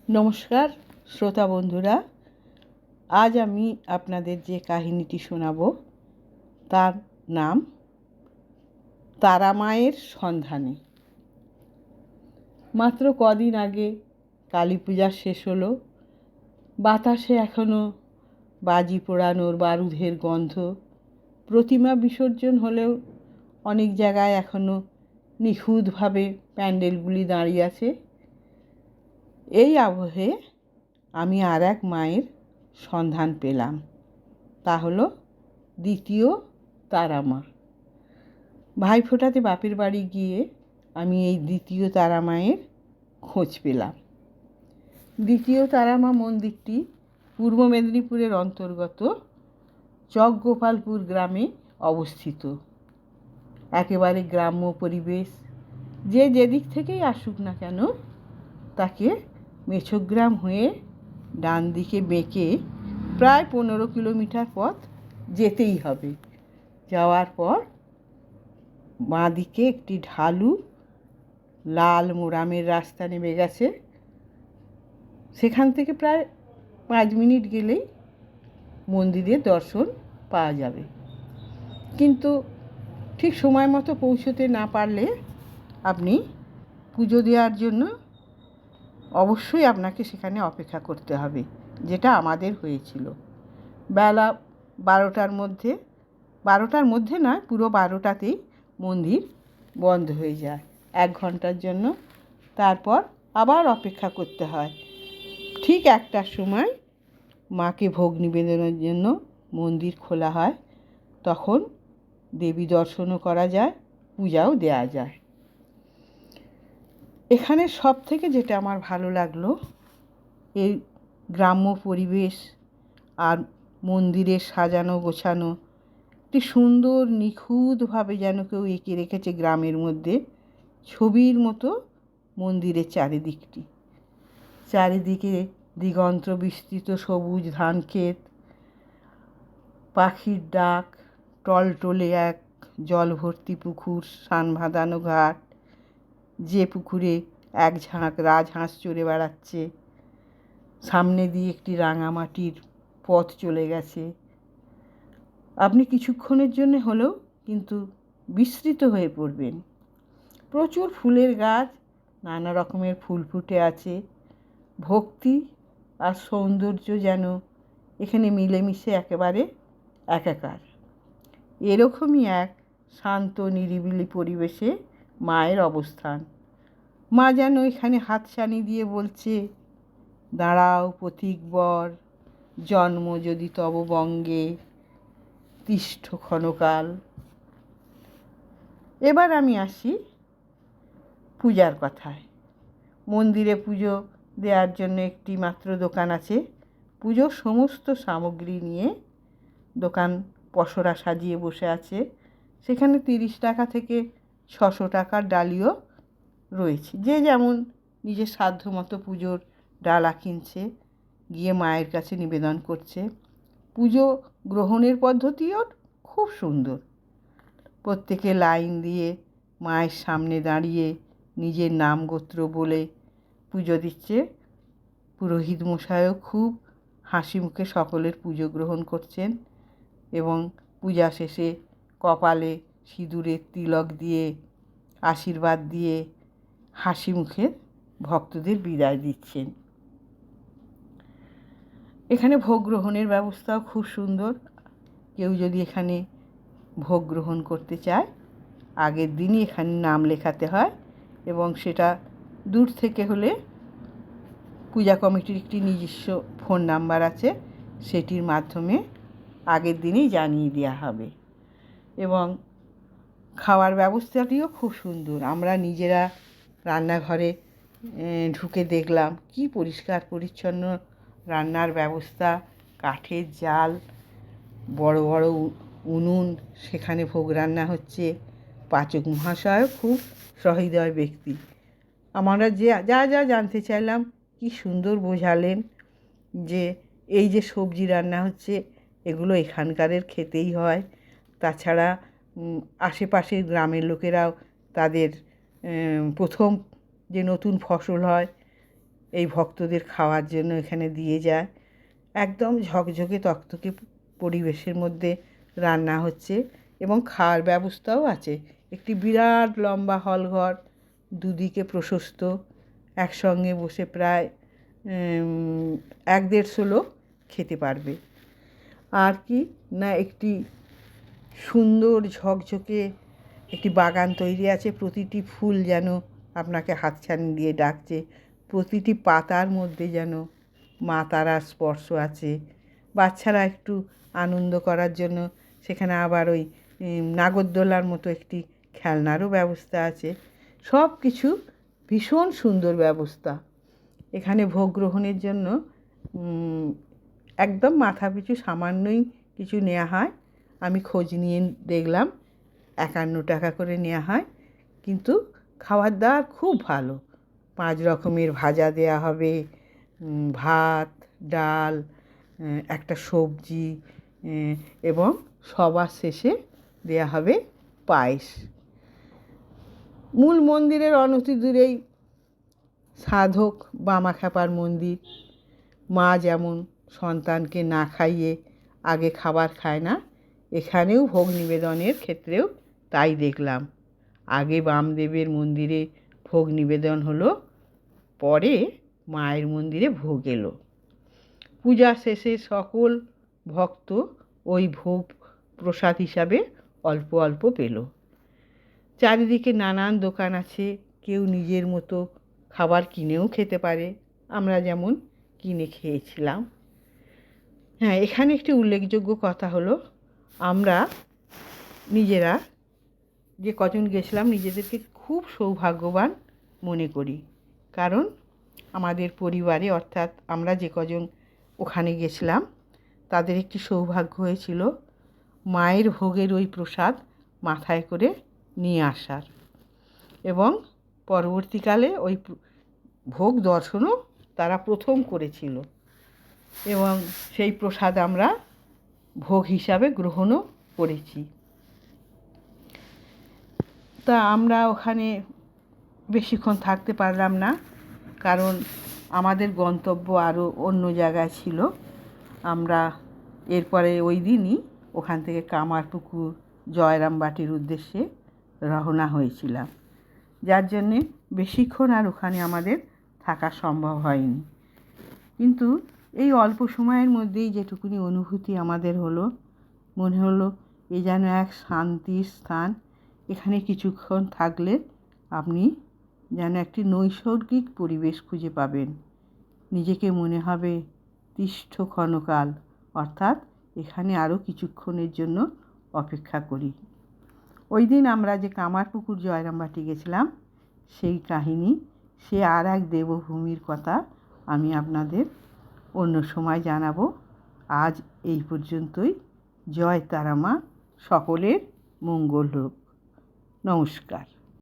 নমস্কার শ্রোতা বন্ধুরা, আজ আমি আপনাদের যে কাহিনীটি শোনাব তার নাম তারা মায়ের সন্ধানে। মাত্র কদিন আগে কালী পূজা শেষ হলো। বাতাসে এখনও বাজি পোড়ানোর বারুদের গন্ধ। প্রতিমা বিসর্জন হলেও অনেক জায়গায় এখনও নিখুঁতভাবে প্যান্ডেলগুলি দাঁড়িয়ে আছে। এই আবহে আমি আর এক মায়ের সন্ধান পেলাম, তা হলো দ্বিতীয় তারা মা। ভাইফোঁটাতে বাপের বাড়ি গিয়ে আমি এই দ্বিতীয় তারা মায়ের খোঁজ পেলাম। দ্বিতীয় তারা মা মন্দিরটি পূর্ব মেদিনীপুরের অন্তর্গত চকগোপালপুর গ্রামে অবস্থিত। একেবারে গ্রাম্য পরিবেশ। যে যেদিক থেকেই আসুক না কেন তাকে মেছোগ্রাম হয়ে ডান দিকে বেঁকে প্রায় 15 কিলোমিটার পথ যেতেই হবে। যাওয়ার পর বাঁ দিকে একটি ঢালু লাল মোরামের রাস্তা নেমে গেছে। সেখান থেকে প্রায় 5 মিনিট গেলেই মন্দিরের দর্শন পাওয়া যাবে। কিন্তু ঠিক সময় মতো পৌঁছতে না পারলে আপনি পুজো দেওয়ার জন্য অবশ্যই আপনাকে সেখানে অপেক্ষা করতে হবে, যেটা আমাদের হয়েছিল। বেলা 12টার মধ্যে নয়, পুরো 12টাতেই মন্দির বন্ধ হয়ে যায় 1 ঘন্টার জন্য। তারপর আবার অপেক্ষা করতে হয়। ঠিক 1টার সময় মাকে ভোগ নিবেদনের জন্য মন্দির খোলা হয়। তখন দেবী দর্শনও করা যায়, পূজাও দেওয়া যায়। এখানে সব থেকে যেটা আমার ভালো লাগলো, এই গ্রাম্য পরিবেশ আর মন্দিরের সাজানো গোছানো একটি সুন্দর নিখুঁতভাবে যেন কেউ এঁকে রেখেছে গ্রামের মধ্যে, ছবির মতো মন্দিরের চারিদিকটি। চারিদিকে দিগন্ত বিস্তৃত সবুজ ধান ক্ষেত, পাখির ডাক, টলটলে এক জল ভর্তি পুকুর, সান বাঁধানো ঘাট, যে পুকুরে এক ঝাঁক রাজহাঁস চড়ে বেড়াচ্ছে। সামনে দিয়ে একটি রাঙামাটির পথ চলে গেছে। আপনি কিছুক্ষণের জন্য হলেও কিন্তু বিস্মৃত হয়ে পড়বেন। প্রচুর ফুলের গাছ, নানা রকমের ফুল ফুটে আছে। ভক্তি আর সৌন্দর্য যেন এখানে মিলেমিশে একেবারে একাকার। এরকমই এক শান্ত নিরিবিলি পরিবেশে মায়ের অবস্থান। মা যেন এখানে হাতছানি দিয়ে বলছে, দাঁড়াও পথিক বর, জন্ম যদি তব বঙ্গে, তিষ্ঠ ক্ষণকাল। এবার আমি আসি পূজার কথায়। মন্দিরে পুজো দেওয়ার জন্য একটি মাত্র দোকান আছে। পুজোর সমস্ত সামগ্রী নিয়ে দোকান পসরা সাজিয়ে বসে আছে। সেখানে 30 টাকা থেকে 600 টাকার ডালিও রয়েছে। যে যেমন নিজের সাধ্য মতো পুজোর ডালা কিনছে, গিয়ে মায়ের কাছে নিবেদন করছে। পুজো গ্রহণের পদ্ধতিও খুব সুন্দর। প্রত্যেকে লাইন দিয়ে মায়ের সামনে দাঁড়িয়ে নিজের নাম গোত্র বলে পুজো দিচ্ছে। পুরোহিত মশাইও খুব হাসি মুখে সকলের পুজো গ্রহণ করছেন এবং পূজা শেষে কপালে সিঁদুরের তিলক দিয়ে আশীর্বাদ দিয়ে হাসি মুখে ভক্তদের বিদায় দিচ্ছেন। এখানে ভোগ গ্রহণের ব্যবস্থাও খুব সুন্দর। কেউ যদি এখানে ভোগ গ্রহণ করতে চায়, আগের দিনই এখানে নাম লেখাতে হয় এবং সেটা দূর থেকে হলে পূজা কমিটির একটি নিজস্ব ফোন নাম্বার আছে, সেটির মাধ্যমে আগের দিনই জানিয়ে দেওয়া হবে। এবং খাওয়ার ব্যবস্থাটিও খুব সুন্দর। আমরা নিজেরা রান্নাঘরে ঢুকে দেখলাম কি পরিষ্কার পরিচ্ছন্ন রান্নার ব্যবস্থা। কাঠের জাল, বড় বড় উনুন, সেখানে ভোগ রান্না হচ্ছে। পাচক মহাশয়ও খুব সহৃদয় ব্যক্তি। আমরা যা জানতে চাইলাম কি সুন্দর বোঝালেন যে এই যে সবজি রান্না হচ্ছে এগুলো এখানকারের খেতেই হয়। তাছাড়া আশেপাশের গ্রামের লোকেরাও তাদের প্রথম যে নতুন ফসল হয় এই ভক্তদের খাওয়ার জন্য এখানে দিয়ে যায়। একদম ঝকঝকে তকতকে পরিবেশের মধ্যে রান্না হচ্ছে এবং খাওয়ার ব্যবস্থাও আছে। একটি বিরাট লম্বা হলঘর, দুদিকে প্রশস্ত, একসঙ্গে বসে প্রায় 1-150 লোক খেতে পারবে। আর কি না, একটি সুন্দর ঝকঝকে একটি বাগান তৈরি আছে। প্রতিটি ফুল যেন আপনাকে হাতছানি দিয়ে ডাকছে, প্রতিটি পাতার মধ্যে যেন মা তারার স্পর্শ আছে। বাচ্চারা একটু আনন্দ করার জন্য সেখানে আবার ওই নাগরদোলার মতো একটি খেলনারও ব্যবস্থা আছে। সব কিছু ভীষণ সুন্দর ব্যবস্থা। এখানে ভোগ গ্রহণের জন্য একদম মাথাপিছু সামান্যই কিছু নেওয়া হয়। আমি খোঁজ নিয়ে দেখলাম 51 টাকা করে নেওয়া হয়, কিন্তু খাবার দাবার খুব ভালো। 5 রকমের ভাজা দেয়া হবে, ভাত, ডাল, একটা সবজি, এবং সবার শেষে দেয়া হবে পায়েস। মূল মন্দিরের অনতি দূরেই সাধক বামাখ্যাপার মন্দির। মা যেমন সন্তানকে না খাইয়ে আগে খাবার খায় না, এখানেও ভোগ নিবেদনের ক্ষেত্রেও তাই দেখলাম। আগে বামদেবের মন্দিরে ভোগ নিবেদন হলো, পরে মায়ের মন্দিরে ভোগ এলো। পূজা শেষে সকল ভক্ত ওই ভোগ প্রসাদ হিসাবে অল্প অল্প পেল। চারিদিকে নানান দোকান আছে, কেউ নিজের মতো খাবার কিনেও খেতে পারে, আমরা যেমন কিনে খেয়েছিলাম। হ্যাঁ, এখানে একটি উল্লেখযোগ্য কথা হলো, আমরা নিজেরা যে কজন গেছিলাম নিজেদেরকে খুব সৌভাগ্যবান মনে করি। কারণ আমাদের পরিবারে, অর্থাৎ আমরা যে কজন ওখানে গেছিলাম, তাদের একটি সৌভাগ্য হয়েছিল মায়ের ভোগের ওই প্রসাদ মাথায় করে নিয়ে আসার, এবং পরবর্তীকালে ওই ভোগ দর্শনও তারা প্রথম করেছিল, এবং সেই প্রসাদ আমরা ভোগ হিসাবে গ্রহণও করেছি। তা আমরা ওখানে বেশিক্ষণ থাকতে পারলাম না, কারণ আমাদের গন্তব্য আরও অন্য জায়গায় ছিল। আমরা এরপরে ওই দিনই ওখান থেকে কামারপুকুর, জয়রামবাটির উদ্দেশ্যে রওনা হয়েছিলাম, যার জন্যে বেশিক্ষণ আর ওখানে আমাদের থাকা সম্ভব হয়নি। কিন্তু এই অল্প সময়ের মধ্যেই যেটুকুনি অনুভূতি আমাদের হলো, মনে হলো এ যেন এক শান্তির স্থান। এখানে কিছুক্ষণ থাকলে আপনি যেন একটি নৈসর্গিক পরিবেশ খুঁজে পাবেন। নিজেকে মনে হবে তিষ্ঠ ক্ষণকাল, অর্থাৎ এখানে আরও কিছুক্ষণের জন্য অপেক্ষা করি। ওই দিন আমরা যে কামারপুকুর জয়রামবাটি গেছিলাম, সেই কাহিনী, সে আর এক দেবভূমির কথা আমি আপনাদের অন্য সময় জানাবো। আজ এই পর্যন্তই। জয় তারা মা, সকলের মঙ্গল হোক। নমস্কার।